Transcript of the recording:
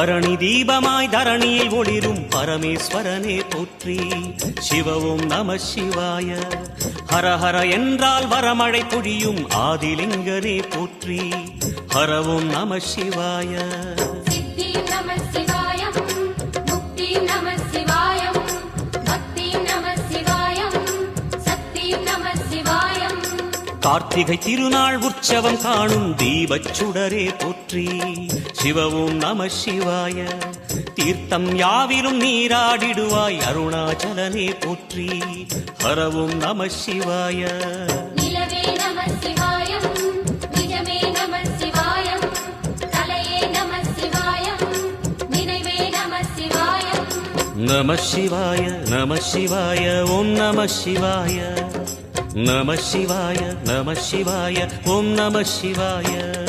பரணி தீபமாய் தரணியில் ஒளிரும் பரமேஸ்வரனே போற்றி. சிவவும் நம சிவாய. ஹரஹர என்றால் வரமழை பொழியும் ஆதிலிங்கனே போற்றி. ஹரவும் நம சிவாய. கார்த்திகை திருநாள் உற்சவம் காணும் தீபச்சுடரே போற்றி. சிவவும் நம சிவாய. தீர்த்தம் யாவிலும் நீராடிடுவாய் அருணாச்சலனே போற்றி. ஹரவும் நம சிவாய. நம சிவாய நம சிவாய ஓம் நம சிவாய. நம சிவாய நம சிவாய ஓம் நம சிவாய.